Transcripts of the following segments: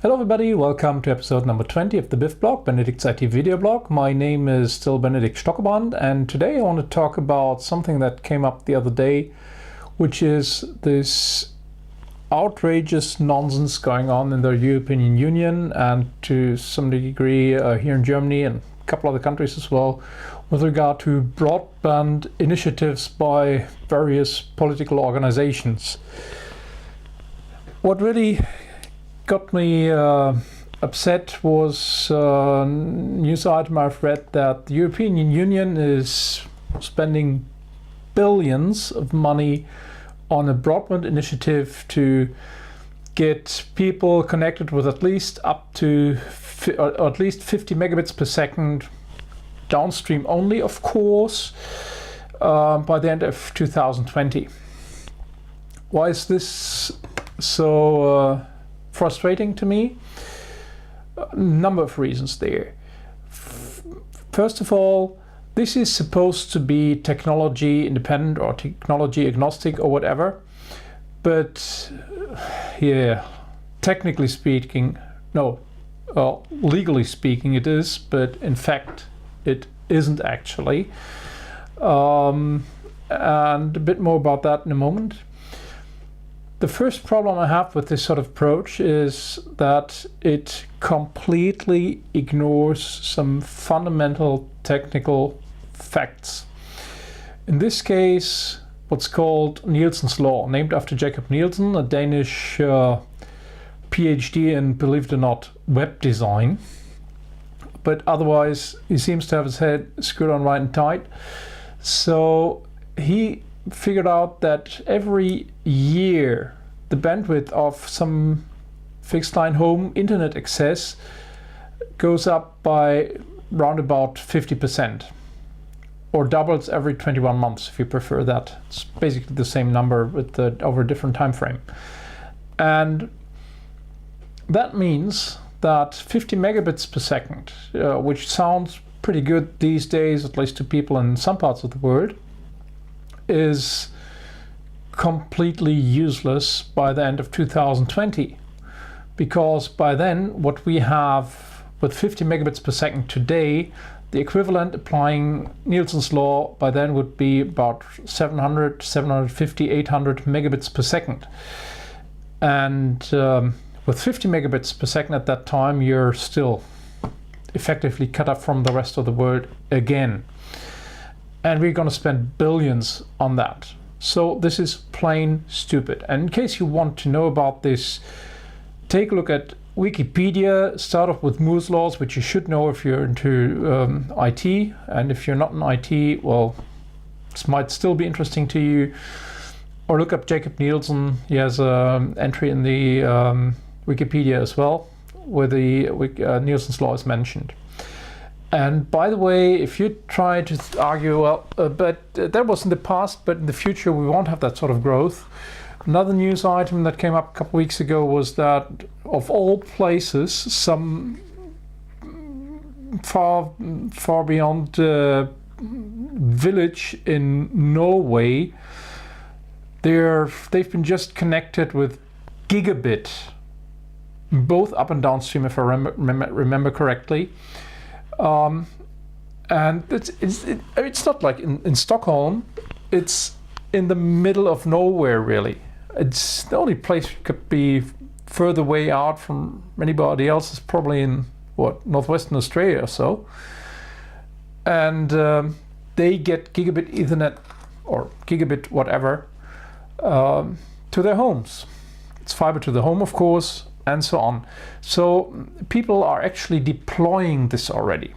Hello everybody, welcome to episode number 20 of the BIVBlog, Benedict's IT video blog. My name is still Benedict Stockebrand, and today I want to talk about something that came up the other day, which is this outrageous nonsense going on in the European Union and to some degree here in Germany and a couple other countries as well, with regard to broadband initiatives by various political organizations. What really got me upset was a news item I've read that the European Union is spending billions of money on a broadband initiative to get people connected with at least up to or at least 50 megabits per second downstream only, of course, by the end of 2020. Why is this so frustrating to me? A number of reasons there. First of all, this is supposed to be technology independent or technology agnostic or whatever, but yeah, technically speaking, no, legally speaking it is, but in fact it isn't actually. And a bit more about that in a moment. The first problem I have with this sort of approach is that it completely ignores some fundamental technical facts. In this case, what's called Nielsen's Law, named after Jacob Nielsen, a Danish PhD in, believe it or not, web design. But otherwise, he seems to have his head screwed on right and tight. So he figured out that every year the bandwidth of some fixed line home internet access goes up by round about 50%, or doubles every 21 months if you prefer that. It's basically the same number with over a different time frame. And that means that 50 megabits per second, which sounds pretty good these days, at least to people in some parts of the world, is completely useless by the end of 2020, because by then what we have with 50 megabits per second today, the equivalent applying Nielsen's law by then would be about 700, 750, 800 megabits per second. And with 50 megabits per second at that time, you're still effectively cut off from the rest of the world again. And we're going to spend billions on that. So this is plain stupid. And in case you want to know about this, take a look at Wikipedia. Start off with Moore's laws, which you should know if you're into IT. And if you're not in IT, well, this might still be interesting to you. Or look up Jacob Nielsen. He has an entry in the Wikipedia as well, where the Nielsen's law is mentioned. And by the way, if you try to argue, well, but that was in the past, but in the future we won't have that sort of growth. Another news item that came up a couple weeks ago was that, of all places, some far beyond village in Norway, they've been just connected with gigabit, both up and downstream, if I remember correctly. And it's not like in Stockholm, it's in the middle of nowhere really. It's the only place you could be further way out from anybody else is probably in northwestern Australia or so. And they get gigabit Ethernet or gigabit whatever to their homes. It's fiber to the home, of course, and so on. So people are actually deploying this already.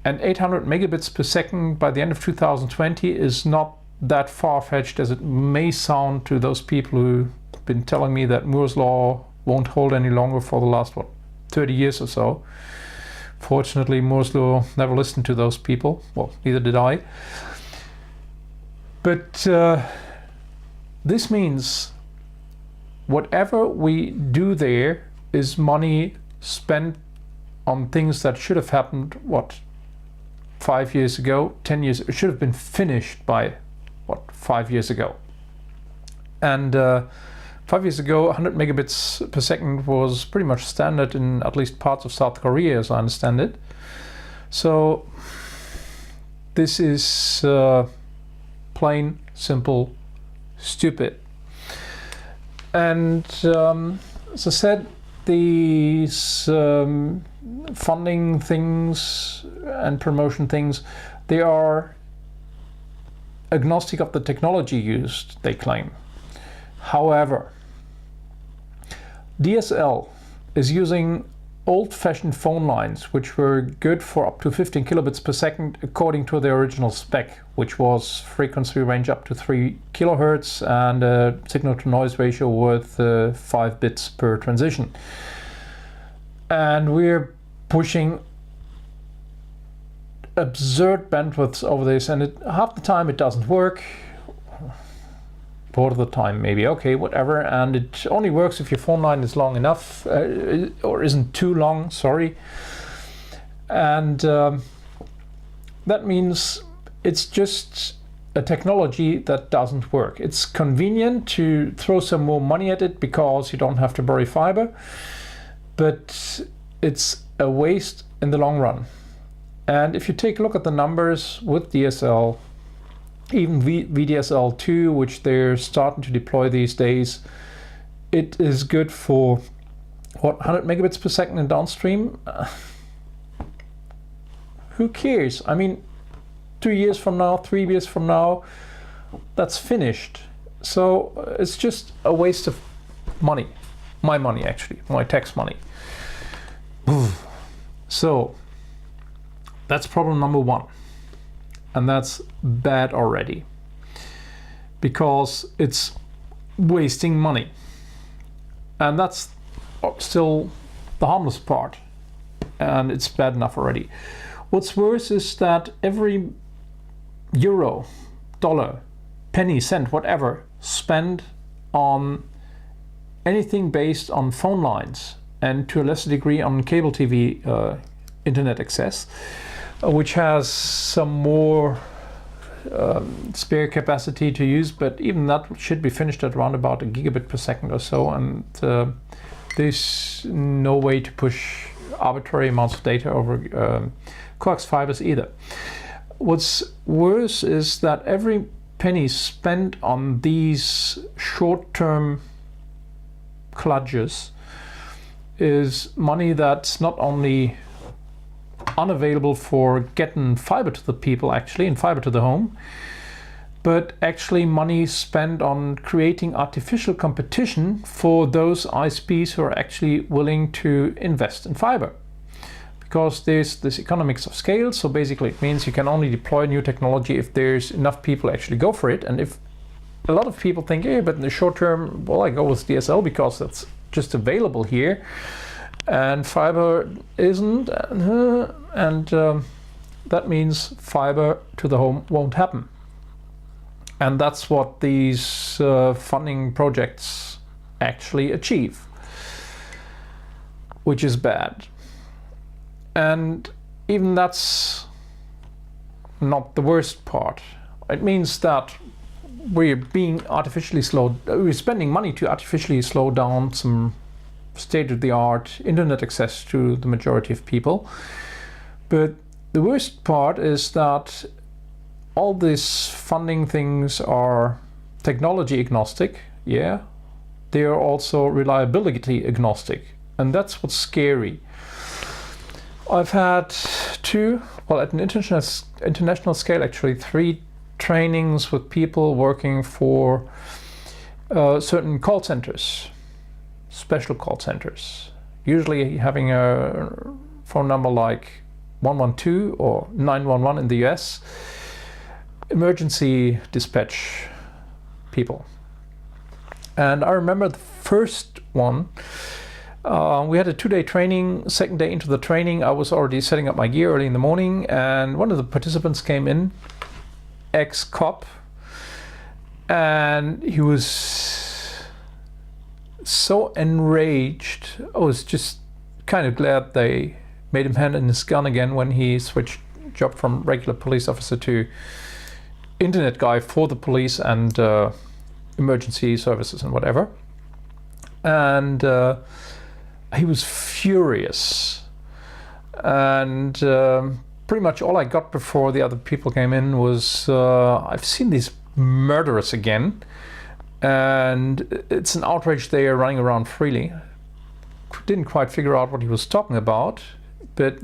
And 800 megabits per second by the end of 2020 is not that far-fetched as it may sound to those people who've been telling me that Moore's law won't hold any longer for the last, 30 years or so. Fortunately, Moore's law never listened to those people. Well, neither did I. But this means whatever we do there is money spent on things that should have happened, 5 years ago, 10 years, it should have been finished by, 5 years ago. And 5 years ago, 100 megabits per second was pretty much standard in at least parts of South Korea, as I understand it. So this is plain, simple, stupid. And as I said, these funding things and promotion things, they are agnostic of the technology used, they claim. However, DSL is using old-fashioned phone lines which were good for up to 15 kilobits per second according to the original spec, which was frequency range up to 3 kilohertz and a signal-to-noise ratio with 5 bits per transition. And we're pushing absurd bandwidths over this, and half the time it doesn't work. Part of the time maybe, okay, whatever, and it only works if your phone line is long enough, or isn't too long, sorry. And that means it's just a technology that doesn't work. It's convenient to throw some more money at it because you don't have to bury fiber, but it's a waste in the long run. And if you take a look at the numbers with DSL, even VDSL2, which they're starting to deploy these days, it is good for what, 100 megabits per second in downstream? Who cares? I mean, 2 years from now, 3 years from now, that's finished. So it's just a waste of money. My money, actually, my tax money. So that's problem number one. And that's bad already, because it's wasting money. And that's still the harmless part, and it's bad enough already. What's worse is that every euro, dollar, penny, cent, whatever, spent on anything based on phone lines, and to a lesser degree on cable TV internet access, which has some more spare capacity to use, but even that should be finished at around about a gigabit per second or so, and there's no way to push arbitrary amounts of data over coax fibers either. What's worse is that every penny spent on these short-term kludges is money that's not only unavailable for getting fiber to the people, actually, and fiber to the home, but actually money spent on creating artificial competition for those ISPs who are actually willing to invest in fiber. Because there's this economics of scale, so basically it means you can only deploy new technology if there's enough people actually go for it. And if a lot of people think, yeah, but in the short term, well, I go with DSL because that's just available here, and fiber isn't, and that means fiber to the home won't happen. And that's what these funding projects actually achieve, which is bad. And even that's not the worst part. It means that we're spending money to artificially slow down some state-of-the-art internet access to the majority of people. But the worst part is that all these funding things are technology agnostic, yeah. They are also reliability agnostic, and that's what's scary. I've had at an international scale, actually 3 trainings with people working for certain call centers, special call centers, usually having a phone number like 112 or 911 in the US, emergency dispatch people. And I remember the first one, we had a 2-day training. Second day into the training, I was already setting up my gear early in the morning, and one of the participants came in, ex-cop, and he was so enraged. I was just kind of glad they made him hand in his gun again when he switched job from regular police officer to internet guy for the police and emergency services and whatever. and he was furious. And pretty much all I got before the other people came in was, I've seen these murderers again, and it's an outrage they are running around freely. Didn't quite figure out what he was talking about, but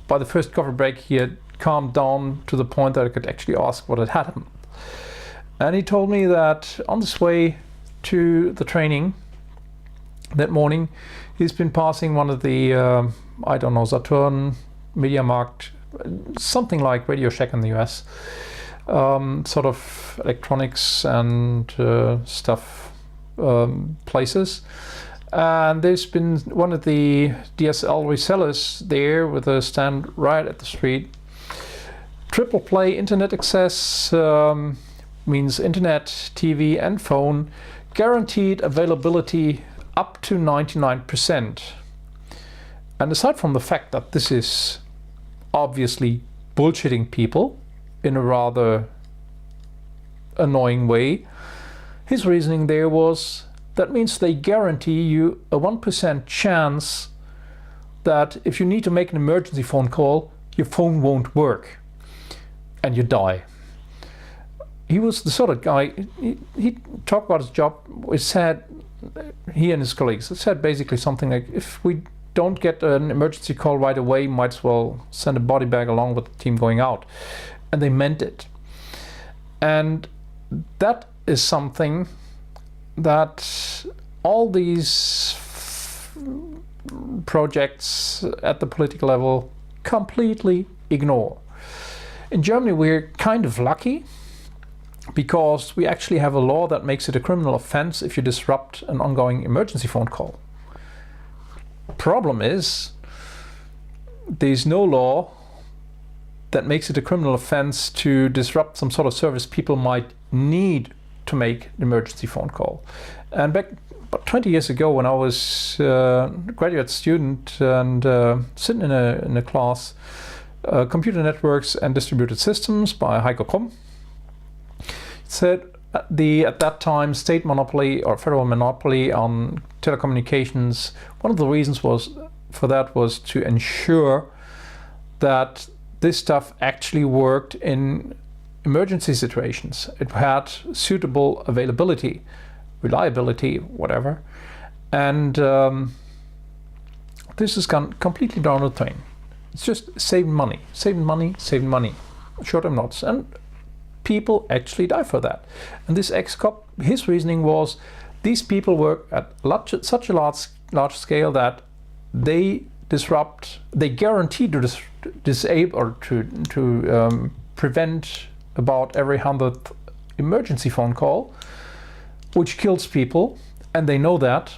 by the first coffee break he had calmed down to the point that I could actually ask what had happened. And he told me that on this way to the training that morning, he's been passing one of the, I don't know, Saturn, MediaMarkt, something like Radio Shack in the US, sort of electronics and stuff places. And there's been one of the DSL resellers there with a stand right at the street. Triple play internet access means internet, TV and phone, guaranteed availability up to 99%. And aside from the fact that this is obviously bullshitting people in a rather annoying way, his reasoning there was that means they guarantee you a 1% chance that if you need to make an emergency phone call, your phone won't work and you die. He was the sort of guy, he talked about his job, he and his colleagues said basically something like, if we don't get an emergency call right away, might as well send a body bag along with the team going out. And they meant it. And that is something that all these projects at the political level completely ignore. In Germany, we're kind of lucky because we actually have a law that makes it a criminal offense if you disrupt an ongoing emergency phone call. Problem is, there's no law that makes it a criminal offense to disrupt some sort of service people might need to make an emergency phone call. And back about 20 years ago, when I was a graduate student and sitting in a class, Computer Networks and Distributed Systems by Heiko Krumm, said at that time state monopoly or federal monopoly on telecommunications, one of the reasons for that was to ensure that this stuff actually worked in emergency situations. It had suitable availability, reliability, whatever, and this has gone completely down the drain. It's just saving money, short-term notes, and people actually die for that. And this ex-cop, his reasoning was, these people work at such a large scale that they guarantee to disable or to prevent about every 100th emergency phone call, which kills people, and they know that,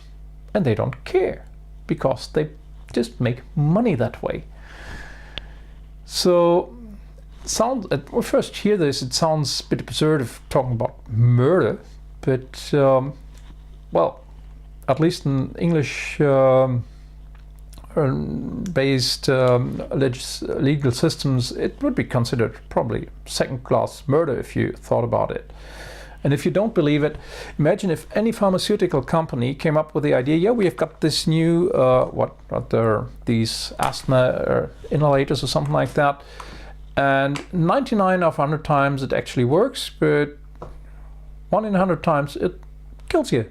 and they don't care because they just make money that way. So when we first hear this, it sounds a bit absurd of talking about murder, but well, at least in English based legal systems, it would be considered probably second-class murder if you thought about it. And if you don't believe it, imagine if any pharmaceutical company came up with the idea, yeah, we have got this new these asthma inhalators or something like that, and 99 of 100 times it actually works, but 1 in 100 times it kills you.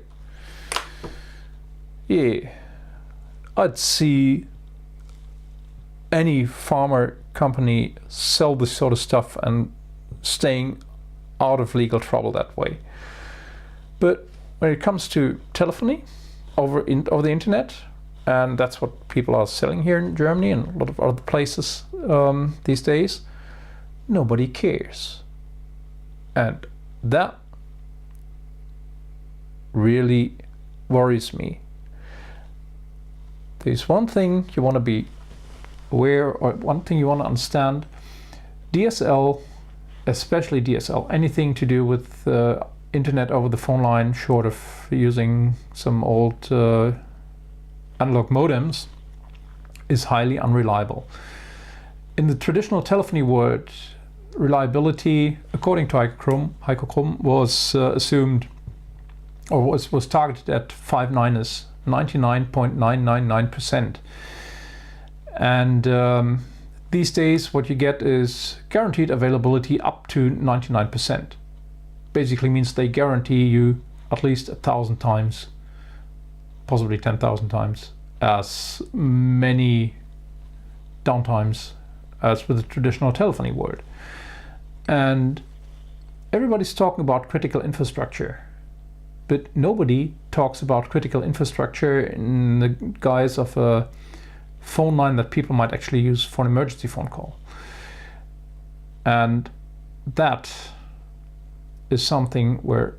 Yeah, I'd see any pharma company sell this sort of stuff and staying out of legal trouble that way. But when it comes to telephony over the internet, and that's what people are selling here in Germany and a lot of other places these days, nobody cares. And that really worries me. There's one thing you want to be aware, or one thing you want to understand. DSL, especially DSL, anything to do with internet over the phone line, short of using some old analog modems, is highly unreliable. In the traditional telephony world, reliability, according to Heiko Krumm, was assumed or was targeted at 5/9ers, 99.999%. And these days what you get is guaranteed availability up to 99%. Basically means they guarantee you at least 1,000 times, possibly 10,000 times, as many downtimes as with the traditional telephony world. And everybody's talking about critical infrastructure, but nobody talks about critical infrastructure in the guise of a phone line that people might actually use for an emergency phone call. And that is something where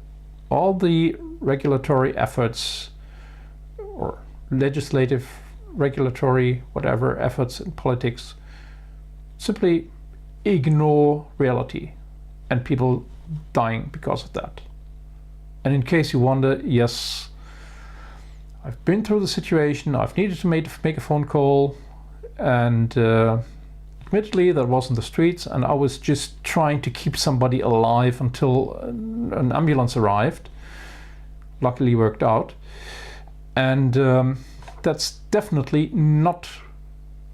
all the regulatory efforts or legislative, regulatory, whatever efforts in politics simply ignore reality, and people dying because of that. And in case you wonder, yes, I've been through the situation, I've needed to make a phone call, and admittedly that was in the streets, and I was just trying to keep somebody alive until an ambulance arrived. Luckily worked out. And that's definitely not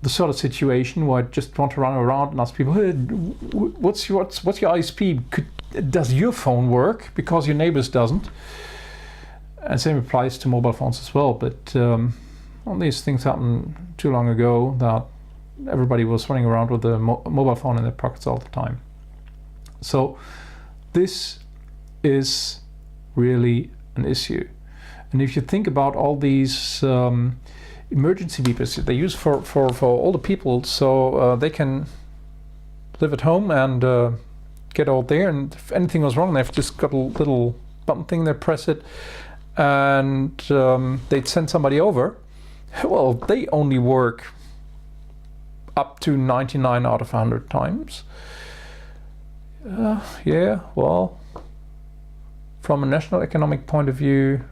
the sort of situation where I just want to run around and ask people, hey, what's your ISP? Does your phone work? Because your neighbor's doesn't. And same applies to mobile phones as well. But all these things happened too long ago that everybody was running around with a mobile phone in their pockets all the time. So this is really an issue. And if you think about all these emergency beepers they use for older people, so they can live at home and get out there, and if anything was wrong, they've just got a little button thing, they press it, and they'd send somebody over. Well, they only work up to 99 out of 100 times. Yeah, well, from a national economic point of view,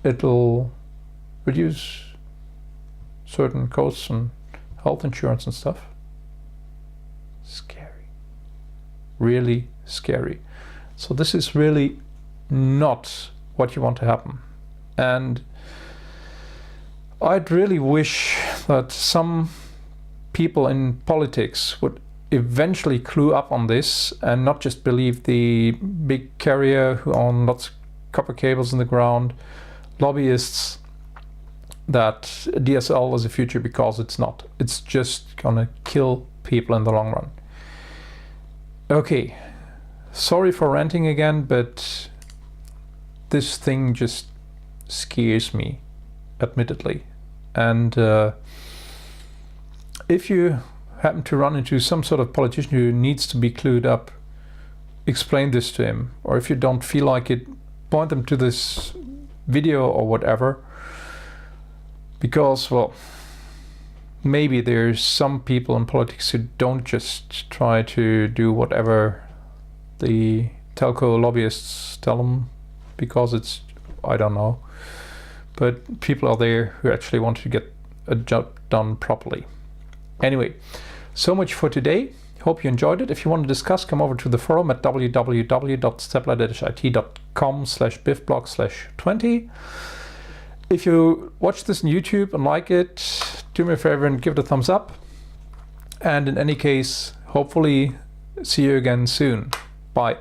it'll reduce certain costs and health insurance and stuff. Scary. Really scary. So this is really not what you want to happen. And I'd really wish that some people in politics would eventually clue up on this and not just believe the big carrier who own lots of copper cables in the ground, lobbyists, that DSL is the future, because it's not. It's just gonna kill people in the long run. Okay, sorry for ranting again, but this thing just scares me, admittedly. And if you happen to run into some sort of politician who needs to be clued up, explain this to him. Or if you don't feel like it, point them to this video or whatever. Because, well, maybe there's some people in politics who don't just try to do whatever the telco lobbyists tell them, because it's, I don't know. But people are there who actually want to get a job done properly. Anyway, so much for today. Hope you enjoyed it. If you want to discuss, come over to the forum at www.stepladder-it.com/bivblog/20. If you watch this on YouTube and like it, do me a favor and give it a thumbs up. And in any case, hopefully see you again soon. Bye.